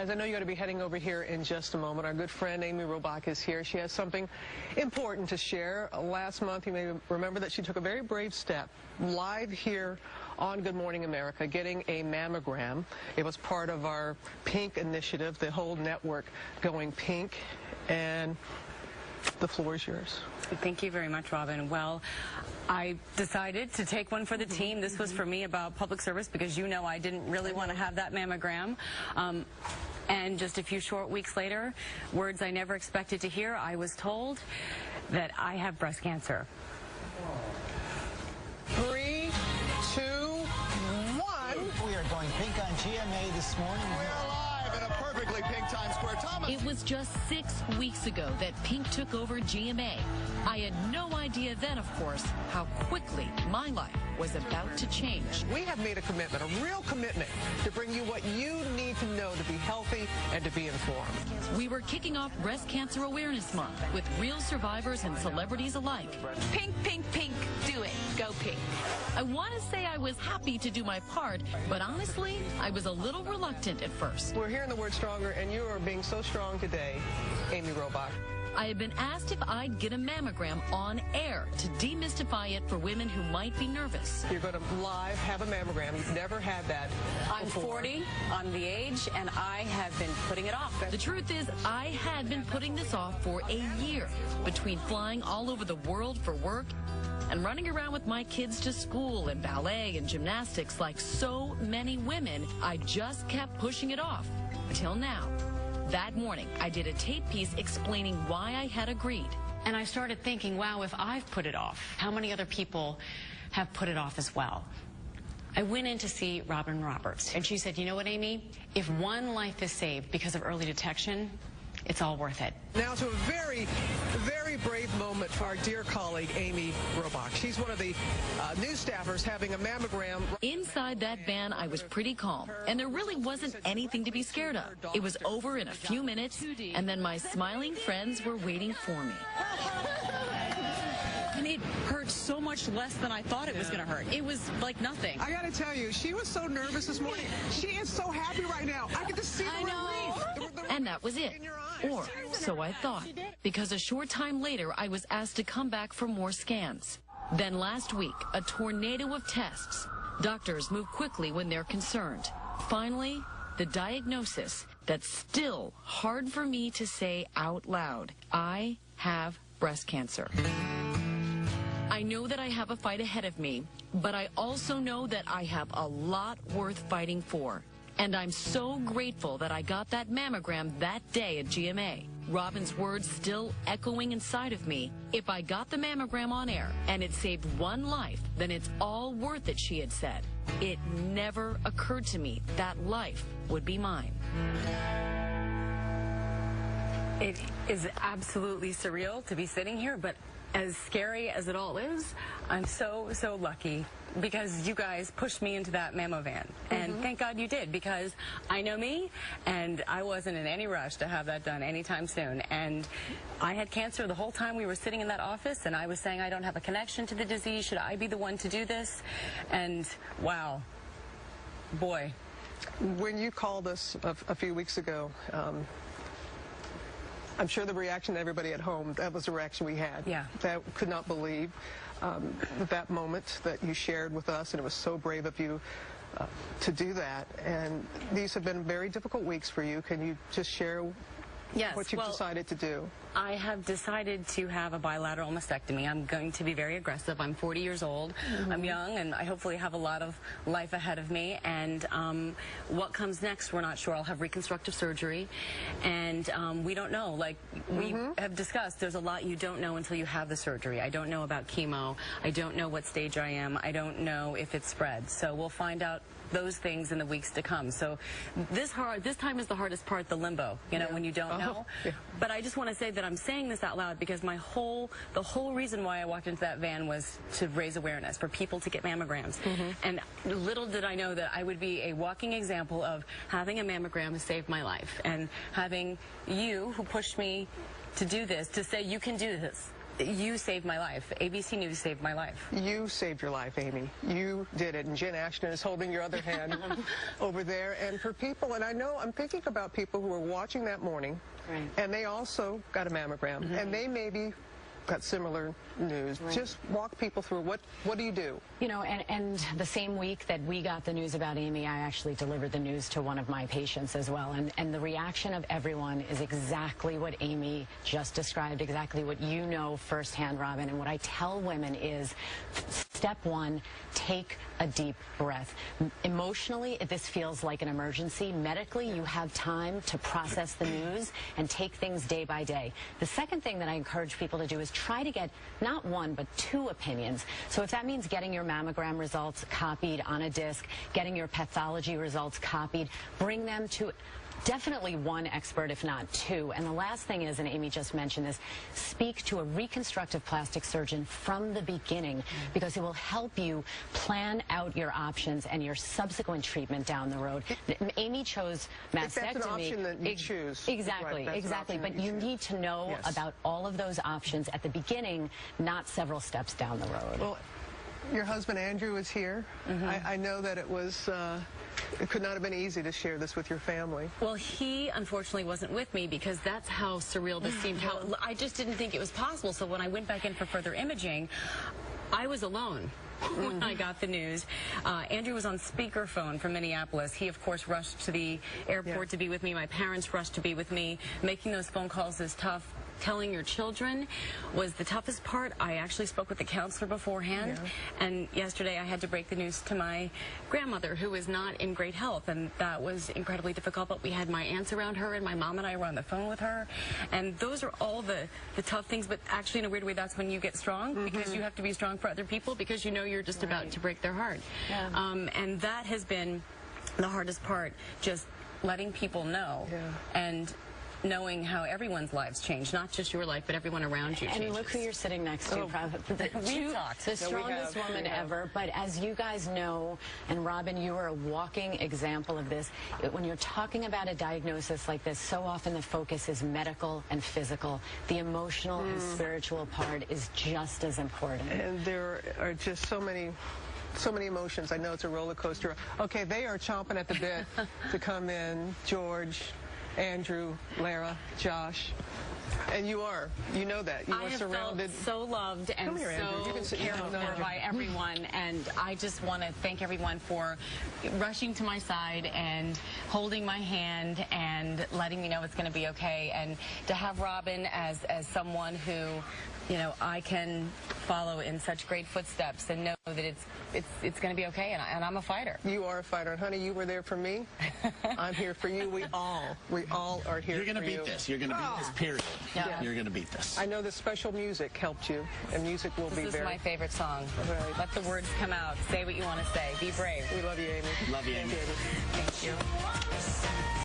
As I know you're going to be heading over here in just a moment, our good friend Amy Robach is here. She has something important to share. Last month, you may remember that she took a very brave step live here on Good Morning America, getting a mammogram. It was part of our Pink initiative, the whole network going pink, and the floor is yours. Thank you very much, Robin. Well, I decided to take one for the team. This was for me about public service because you know I didn't really want to have that mammogram. And just a few short weeks later, words I never expected to hear, I was told that I have breast cancer. 3, 2, 1. We are going pink on GMA this morning. We are live in a perfectly pink Times Square. Thomas. It was just 6 weeks ago that Pink took over GMA. I had no idea then, of course, how quickly my life was about to change. We have made a commitment, a real commitment, to bring you what you need to know to be healthy and to be informed. We were kicking off Breast Cancer Awareness Month with real survivors and celebrities alike. Pink, pink, pink, do it. Go pink. I want to say I was happy to do my part, but honestly, I was a little reluctant at first. We're hearing the word stronger, and you are being so strong today, Amy Robach. I had been asked if I'd get a mammogram on air to demystify it for women who might be nervous. You're going to live have a mammogram. You've never had that I'm before. 40, I'm the age, and I have been putting it off. The truth is, I had been putting this off for a year, between flying all over the world for work and running around with my kids to school and ballet and gymnastics like so many women. I just kept pushing it off, till now. That morning, I did a tape piece explaining why I had agreed. And I started thinking, wow, if I've put it off, how many other people have put it off as well? I went in to see Robin Roberts, and she said, you know what, Amy? If one life is saved because of early detection, it's all worth it. Now to a very, very brave moment for our dear colleague, Amy Robach. She's one of the news staffers having a mammogram. Inside that van, I was pretty calm, and there really wasn't anything to be scared of. It was over in a few minutes, and then my smiling friends were waiting for me. And it hurt so much less than I thought it was going to hurt. It was like nothing. I got to tell you, she was so nervous this morning. She is so happy right now. I get to see the relief. And that was it. Or so I thought, because a short time later, I was asked to come back for more scans. Then last week, a tornado of tests. Doctors move quickly when they're concerned. Finally, the diagnosis that's still hard for me to say out loud. I have breast cancer. I know that I have a fight ahead of me, but I also know that I have a lot worth fighting for. And I'm so grateful that I got that mammogram that day at GMA. Robin's words still echoing inside of me. If I got the mammogram on air and it saved one life, then it's all worth it, she had said. It never occurred to me that life would be mine. It is absolutely surreal to be sitting here, but as scary as it all is, I'm so lucky because you guys pushed me into that mammo van. And thank God you did, because I know me, and I wasn't in any rush to have that done anytime soon. And I had cancer the whole time we were sitting in that office, and I was saying I don't have a connection to the disease. Should I be the one to do this? And wow, boy. When you called us a few weeks ago, I'm sure the reaction to everybody at home, that was the reaction we had. Yeah. That could not believe that moment that you shared with us, and it was so brave of you to do that. And these have been very difficult weeks for you. Can you just share what you've decided to do? I have decided to have a bilateral mastectomy. I'm going to be very aggressive. I'm 40 years old. I'm young, and I hopefully have a lot of life ahead of me. And what comes next, we're not sure. I'll have reconstructive surgery, and we don't know. Like we have discussed, there's a lot you don't know until you have the surgery. I don't know about chemo. I don't know what stage I am. I don't know if it spreads. So we'll find out those things in the weeks to come. So this time is the hardest part, the limbo, you know, when you don't know. But I just want to say that I'm saying this out loud because the whole reason why I walked into that van was to raise awareness for people to get mammograms. And little did I know that I would be a walking example of having a mammogram saved my life, and having you, who pushed me to do this, to say you can do this. You saved my life. ABC News saved my life. You saved your life, Amy. You did it. And Jen Ashton is holding your other hand over there. And for people, and I know I'm thinking about people who were watching that morning, right, and they also got a mammogram, and they maybe got similar news. Right. Just walk people through what do you do? You know, and the same week that we got the news about Amy, I actually delivered the news to one of my patients as well. And the reaction of everyone is exactly what Amy just described, exactly what you know firsthand, Robin. And what I tell women is, step one, take a deep breath. Emotionally, this feels like an emergency. Medically, you have time to process the news and take things day by day. The second thing that I encourage people to do is try to get not one, but two opinions. So if that means getting your mammogram results copied on a disc, getting your pathology results copied, bring them to definitely one expert, if not two. And the last thing is, and Amy just mentioned this, speak to a reconstructive plastic surgeon from the beginning, because it will help you plan out your options and your subsequent treatment down the road. Amy chose mastectomy. If that's an option that you choose. Exactly, right, exactly. But you need to know about all of those options at the beginning, not several steps down the road. Well, your husband Andrew is here. I know that it was it could not have been easy to share this with your family. Well, he unfortunately wasn't with me, because that's how surreal this seemed. How I just didn't think it was possible. So when I went back in for further imaging, I was alone when I got the news. Andrew was on speakerphone from Minneapolis. He, of course, rushed to the airport to be with me. My parents rushed to be with me. Making those phone calls is tough. Telling your children was the toughest part. I actually spoke with the counselor beforehand, and yesterday I had to break the news to my grandmother, who is not in great health, and that was incredibly difficult. But we had my aunts around her, and my mom and I were on the phone with her, and those are all the tough things. But actually, in a weird way, that's when you get strong, because you have to be strong for other people, because you know you're just about to break their heart. And that has been the hardest part, just letting people know, and knowing how everyone's lives change, not just your life, but everyone around you changes. And look who you're sitting next to. The strongest woman ever. But as you guys know, and Robin, you are a walking example of this. When you're talking about a diagnosis like this, so often the focus is medical and physical. The emotional and spiritual part is just as important. And there are just so many emotions. I know it's a roller coaster. Okay, they are chomping at the bit to come in. George, Andrew, Lara, Josh, and you know that. You are surrounded. Felt so loved and so cared for by everyone, and I just want to thank everyone for rushing to my side and holding my hand and letting me know it's going to be okay, and to have Robin as someone who, you know, I can follow in such great footsteps and know that it's going to be okay, and I'm a fighter. You are a fighter, and honey, you were there for me. I'm here for you. We all are here. You're going to beat this. You're going to beat this. Period. You're going to beat this. I know the special music helped you, and music will be very. This is my favorite song. Right. Let the words come out. Say what you want to say. Be brave. We love you, Amy. Love you, Amy. Thank you.